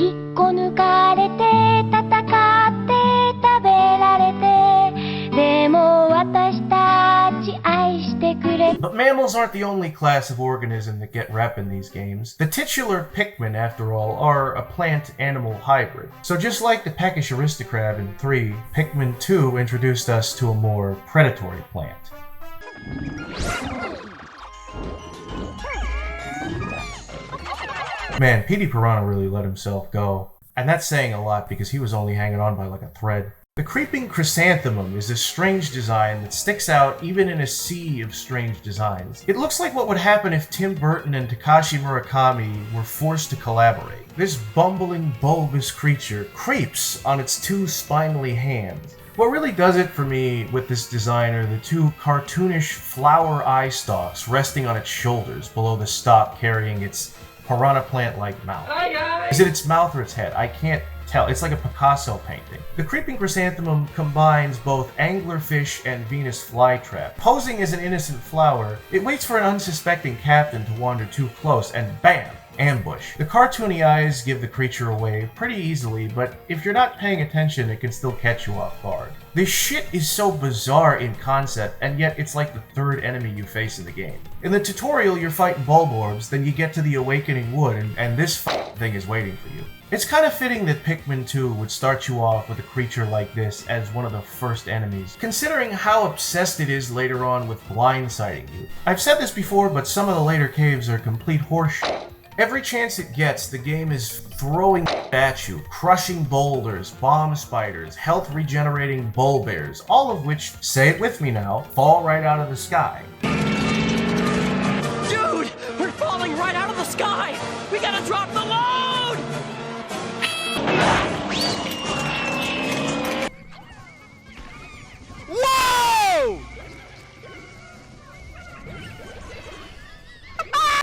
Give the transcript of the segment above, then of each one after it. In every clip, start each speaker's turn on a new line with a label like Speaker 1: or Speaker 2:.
Speaker 1: 引っこ抜かれて戦って食べられてでも私たち愛してくれ
Speaker 2: But mammals aren't the only class of organism that get rep in these games. The titular Pikmin, after all, are a plant-animal hybrid. So just like the peckish aristocrat in 3, Pikmin 2 introduced us to a more predatory plant. Man, Petey Piranha really let himself go. And that's saying a lot because he was only hanging on by like a thread. The creeping Chrysanthemum is a strange design that sticks out even in a sea of strange designs. It looks like what would happen if Tim Burton and Takashi Murakami were forced to collaborate. This bumbling, bulbous creature creeps on its two spindly hands. What really does it for me with this design are the two cartoonish flower eye stalks resting on its shoulders below the stalk carrying its piranha plant-like mouth. Is it its mouth or its head? I can't tell. It's like a Picasso painting. The creeping chrysanthemum combines both anglerfish and Venus flytrap. Posing as an innocent flower, it waits for an unsuspecting captain to wander too close and bam! Ambush. The cartoony eyes give the creature away pretty easily, but if you're not paying attention, it can still catch you off guard. This shit is so bizarre in concept, and yet it's like the third enemy you face in the game. In the tutorial, you're fighting bulborbs, then you get to the awakening wood, and this thing is waiting for you. It's kind of fitting that Pikmin 2 would start you off with a creature like this as one of the first enemies, considering how obsessed it is later on with blindsiding you. I've said this before, but some of the later caves are complete horseshit. Every chance it gets, the game is throwing at you, crushing boulders, bomb spiders, health regenerating bull bears, all of which, say it with me now, fall right out of the sky.
Speaker 3: Dude, we're falling right out of the sky! We gotta drop the load! Whoa!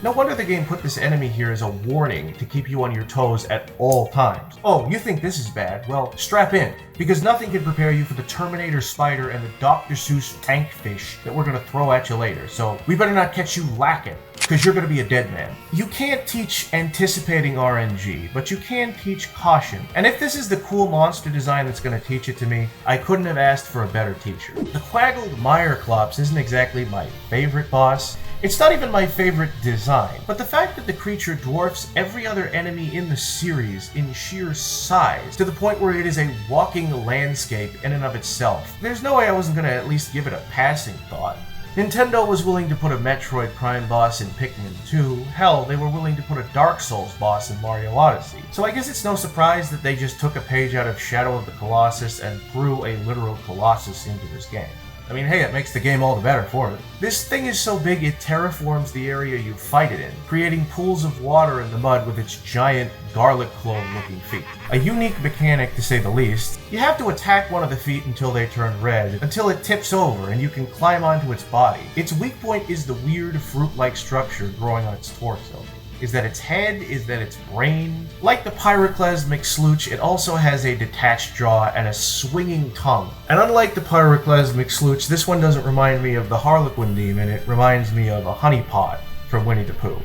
Speaker 2: No wonder the game put this enemy here as a warning to keep you on your toes at all times. Oh, you think this is bad? Well, strap in, because nothing can prepare you for the Terminator spider and the Dr. Seuss tankfish that we're gonna throw at you later, so we better not catch you lacking, because you're gonna be a dead man. You can't teach anticipating RNG, but you can teach caution. And if this is the cool monster design that's gonna teach it to me, I couldn't have asked for a better teacher. The Quaggled Meyerklops isn't exactly my favorite boss. It's not even my favorite design, but the fact that the creature dwarfs every other enemy in the series in sheer size, to the point where it is a walking landscape in and of itself, there's no way I wasn't gonna at least give it a passing thought. Nintendo was willing to put a Metroid Prime boss in Pikmin 2, hell, they were willing to put a Dark Souls boss in Mario Odyssey. So I guess it's no surprise that they just took a page out of Shadow of the Colossus and threw a literal Colossus into this game. I mean, hey, it makes the game all the better for it. This thing is so big it terraforms the area you fight it in, creating pools of water in the mud with its giant garlic clove-looking feet. A unique mechanic to say the least. You have to attack one of the feet until they turn red, until it tips over and you can climb onto its body. Its weak point is the weird fruit-like structure growing on its torso. Is that its head? Is that its brain? Like the Pyroclasmic Slooch, it also has a detached jaw and a swinging tongue. And unlike the Pyroclasmic Slooch, this one doesn't remind me of the Harlequin demon, it reminds me of a honeypot from Winnie the Pooh.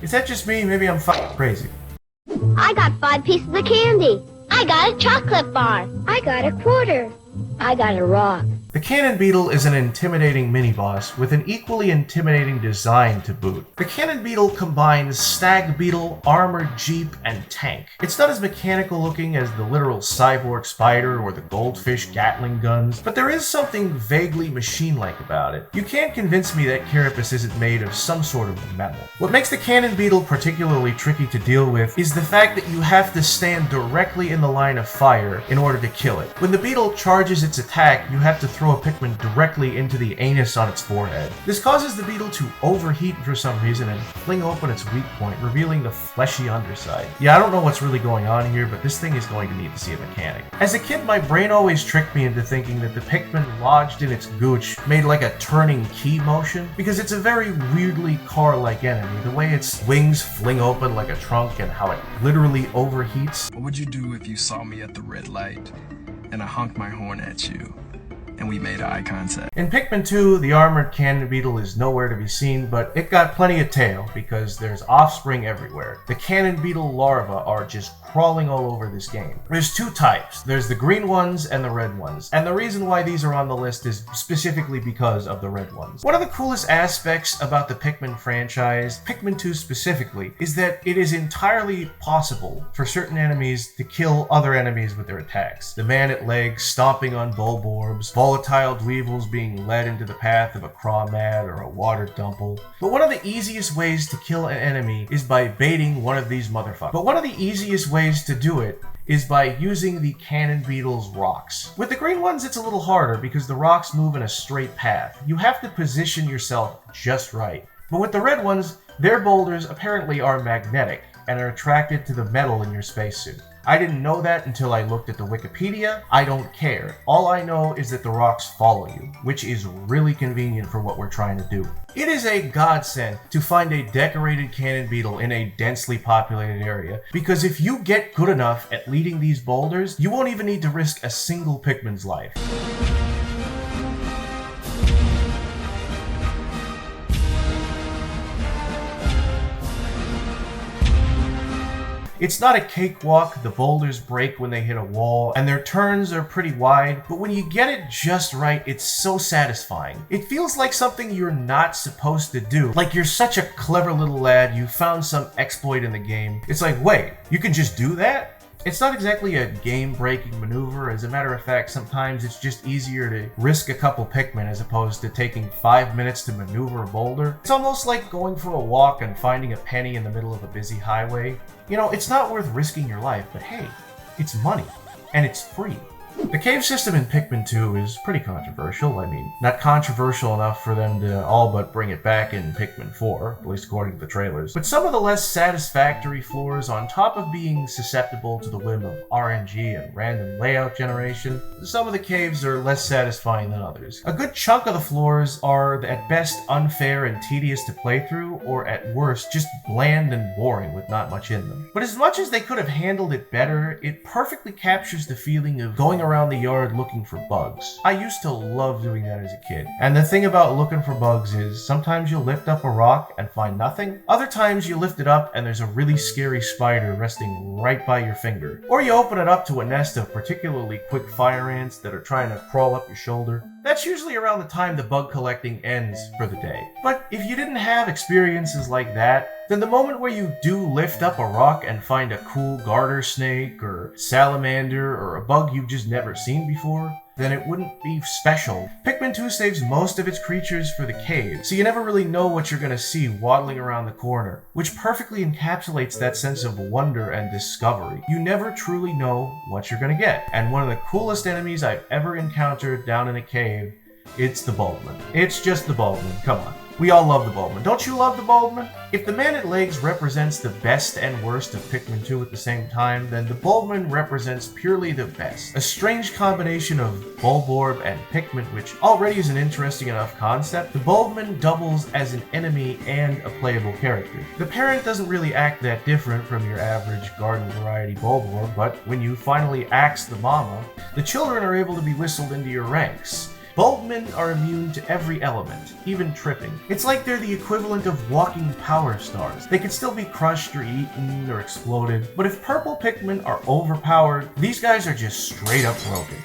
Speaker 2: Is that just me? Maybe I'm fucking crazy.
Speaker 1: I got 5 pieces of candy. I got a chocolate bar. I got a quarter. I got a rock.
Speaker 2: The Canon Beetle is an intimidating mini-boss with an equally intimidating design to boot. The Canon Beetle combines Stag Beetle, Armored Jeep, and Tank. It's not as mechanical looking as the literal cyborg spider or the goldfish Gatling guns, but there is something vaguely machine-like about it. You can't convince me that Carapace isn't made of some sort of metal. What makes the Canon Beetle particularly tricky to deal with is the fact that you have to stand directly in the line of fire in order to kill it. When the beetle charges its attack, you have to throw a Pikmin directly into the anus on its forehead. This causes the beetle to overheat for some reason and fling open its weak point, revealing the fleshy underside. Yeah, I don't know what's really going on here, but this thing is going to need to see a mechanic. As a kid, my brain always tricked me into thinking that the Pikmin lodged in its gooch made like a turning key motion, because it's a very weirdly car-like enemy. The way its wings fling open like a trunk and how it literally overheats.
Speaker 4: What would you do if you saw me at the red light and I honked my horn at you and we made eye contact?
Speaker 2: In Pikmin 2, the armored Canon Beetle is nowhere to be seen, but it got plenty of tail because there's offspring everywhere. The Canon Beetle larvae are just crawling all over this game. There's two types. There's the green ones and the red ones. And the reason why these are on the list is specifically because of the red ones. One of the coolest aspects about the Pikmin franchise, Pikmin 2 specifically, is that it is entirely possible for certain enemies to kill other enemies with their attacks. The man-at-legs stomping on Bulborbs, volatile Dweevils being led into the path of a Crawmad or a Water Dumple. But one of the easiest ways to kill an enemy is by baiting one of these motherfuckers. But one of the easiest ways to do it is by using the Canon Beetle's rocks. With the green ones, it's a little harder because the rocks move in a straight path. You have to position yourself just right. But with the red ones, their boulders apparently are magnetic and are attracted to the metal in your spacesuit. I didn't know that until I looked at the Wikipedia. I don't care. All I know is that the rocks follow you, which is really convenient for what we're trying to do. It is a godsend to find a decorated Canon Beetle in a densely populated area, because if you get good enough at leading these boulders, you won't even need to risk a single Pikmin's life. It's not a cakewalk, the boulders break when they hit a wall, and their turns are pretty wide, but when you get it just right, it's so satisfying. It feels like something you're not supposed to do. Like you're such a clever little lad, you found some exploit in the game. It's like, wait, you can just do that? It's not exactly a game-breaking maneuver. As a matter of fact, sometimes it's just easier to risk a couple Pikmin as opposed to taking 5 minutes to maneuver a boulder. It's almost like going for a walk and finding a penny in the middle of a busy highway. You know, it's not worth risking your life, but hey, it's money, and it's free. The cave system in Pikmin 2 is pretty controversial. I mean, not controversial enough for them to all but bring it back in Pikmin 4, at least according to the trailers. But some of the less satisfactory floors, on top of being susceptible to the whim of RNG and random layout generation, some of the caves are less satisfying than others. A good chunk of the floors are at best unfair and tedious to play through, or at worst just bland and boring with not much in them. But as much as they could have handled it better, it perfectly captures the feeling of going around the yard looking for bugs. I used to love doing that as a kid. And the thing about looking for bugs is sometimes you'll lift up a rock and find nothing. Other times you lift it up and there's a really scary spider resting right by your finger. Or you open it up to a nest of particularly quick fire ants that are trying to crawl up your shoulder. That's usually around the time the bug collecting ends for the day. But if you didn't have experiences like that, then the moment where you do lift up a rock and find a cool garter snake or salamander or a bug you've just never seen before, then it wouldn't be special. Pikmin 2 saves most of its creatures for the cave, so you never really know what you're gonna see waddling around the corner, which perfectly encapsulates that sense of wonder and discovery. You never truly know what you're gonna get. And one of the coolest enemies I've ever encountered down in a cave, it's the Baldwin. It's just the Baldwin, come on. We all love the Baldwin. Don't you love the Baldwin? If the man-at-legs represents the best and worst of Pikmin 2 at the same time, then the Baldwin represents purely the best. A strange combination of Bulborb and Pikmin, which already is an interesting enough concept. The Baldwin doubles as an enemy and a playable character. The parent doesn't really act that different from your average garden variety Bulborb, but when you finally axe the mama, the children are able to be whistled into your ranks. Bulbmen are immune to every element, even tripping. It's like they're the equivalent of walking power stars. They can still be crushed or eaten or exploded, but if purple Pikmin are overpowered, these guys are just straight up broken.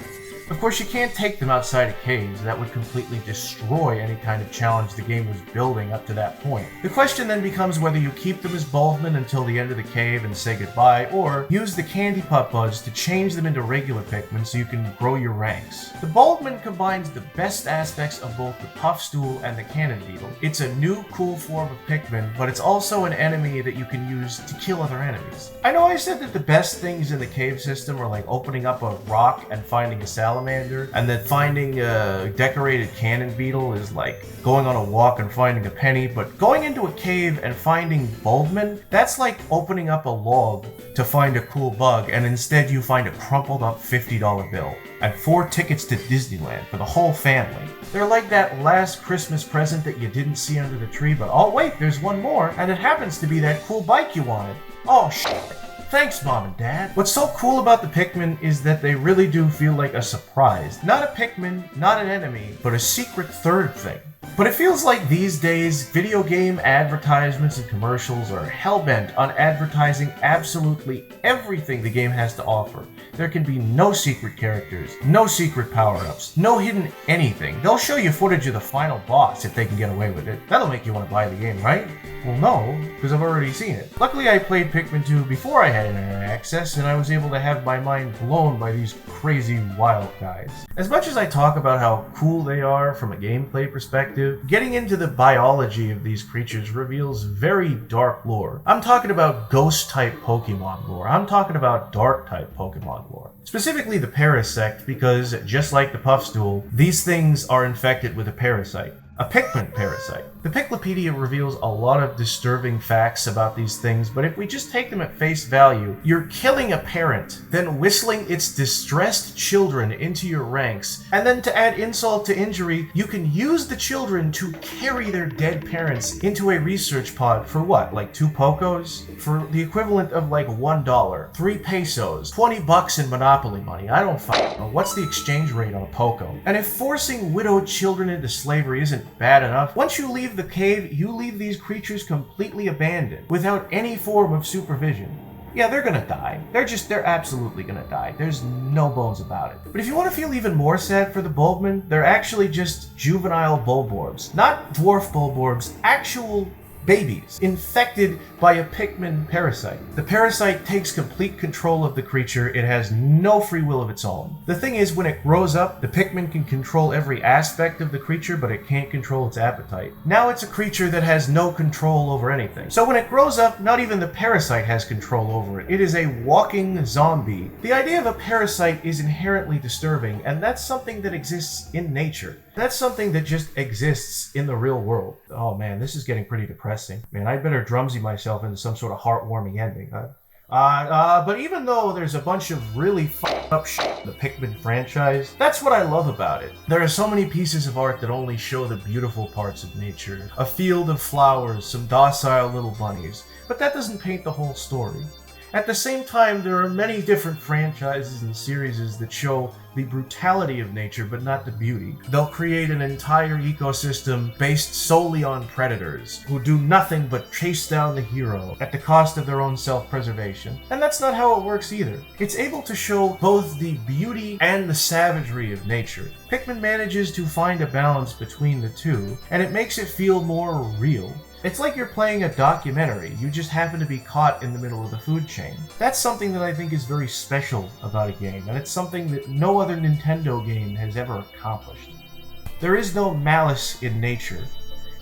Speaker 2: Of course, you can't take them outside of caves. That would completely destroy any kind of challenge the game was building up to that point. The question then becomes whether you keep them as Baldwin until the end of the cave and say goodbye, or use the Candy Putt Buds to change them into regular Pikmin so you can grow your ranks. The Baldwin combines the best aspects of both the Puffstool and the Canon Beetle. It's a new, cool form of Pikmin, but it's also an enemy that you can use to kill other enemies. I know I said that the best things in the cave system are like opening up a rock and finding a salamander, and that finding a decorated Canon Beetle is like going on a walk and finding a penny, but going into a cave and finding Baldwin, that's like opening up a log to find a cool bug, and instead you find a crumpled up $50 bill and 4 tickets to Disneyland for the whole family. They're like that last Christmas present that you didn't see under the tree, but oh wait, there's one more, and it happens to be that cool bike you wanted. Oh shit. Thanks, Mom and Dad. What's so cool about the Pikmin is that they really do feel like a surprise. Not a Pikmin, not an enemy, but a secret third thing. But it feels like these days, video game advertisements and commercials are hell-bent on advertising absolutely everything the game has to offer. There can be no secret characters, no secret power-ups, no hidden anything. They'll show you footage of the final boss if they can get away with it. That'll make you want to buy the game, right? Well, no, because I've already seen it. Luckily, I played Pikmin 2 before I had internet access, and I was able to have my mind blown by these crazy wild guys. As much as I talk about how cool they are from a gameplay perspective, getting into the biology of these creatures reveals very dark lore. I'm talking about ghost-type Pokemon lore. I'm talking about dark-type Pokemon lore. Specifically the Parasect, because just like the Puffstool, these things are infected with a parasite. A Pikmin parasite. The Piklopedia reveals a lot of disturbing facts about these things, but if we just take them at face value, you're killing a parent, then whistling its distressed children into your ranks, and then to add insult to injury, you can use the children to carry their dead parents into a research pod for what, like 2 Pokos? For the equivalent of like $1, 3 pesos, 20 bucks in Monopoly money. I don't fucking know. What's the exchange rate on a Poco? And if forcing widowed children into slavery isn't bad enough, once you leave the cave, you leave these creatures completely abandoned, without any form of supervision. Yeah, they're gonna die. They're absolutely gonna die. There's no bones about it. But if you want to feel even more sad for the Bulbmen, they're actually just juvenile Bulborbs. Not dwarf Bulborbs, actual babies, infected by a Pikmin parasite. The parasite takes complete control of the creature. It has no free will of its own. The thing is, when it grows up, the Pikmin can control every aspect of the creature, but it can't control its appetite. Now it's a creature that has no control over anything. So when it grows up, not even the parasite has control over it. It is a walking zombie. The idea of a parasite is inherently disturbing, and that's something that exists in nature. That's something that just exists in the real world. Oh man, this is getting pretty depressing. Man, I better drumsy myself into some sort of heartwarming ending, huh? But even though there's a bunch of really fucked up shit in the Pikmin franchise, that's what I love about it. There are so many pieces of art that only show the beautiful parts of nature. A field of flowers, some docile little bunnies. But that doesn't paint the whole story. At the same time, there are many different franchises and series that show the brutality of nature, but not the beauty. They'll create an entire ecosystem based solely on predators, who do nothing but chase down the hero at the cost of their own self-preservation. And that's not how it works either. It's able to show both the beauty and the savagery of nature. Pikmin manages to find a balance between the two, and it makes it feel more real. It's like you're playing a documentary, you just happen to be caught in the middle of the food chain. That's something that I think is very special about a game, and it's something that no other Nintendo game has ever accomplished. There is no malice in nature.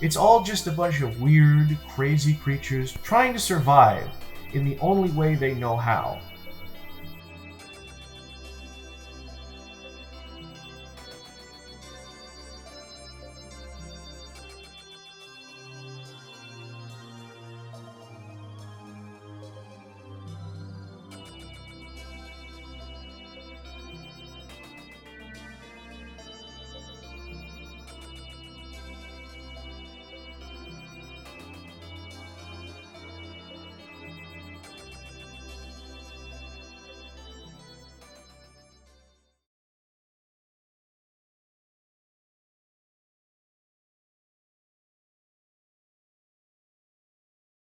Speaker 2: It's all just a bunch of weird, crazy creatures trying to survive in the only way they know how.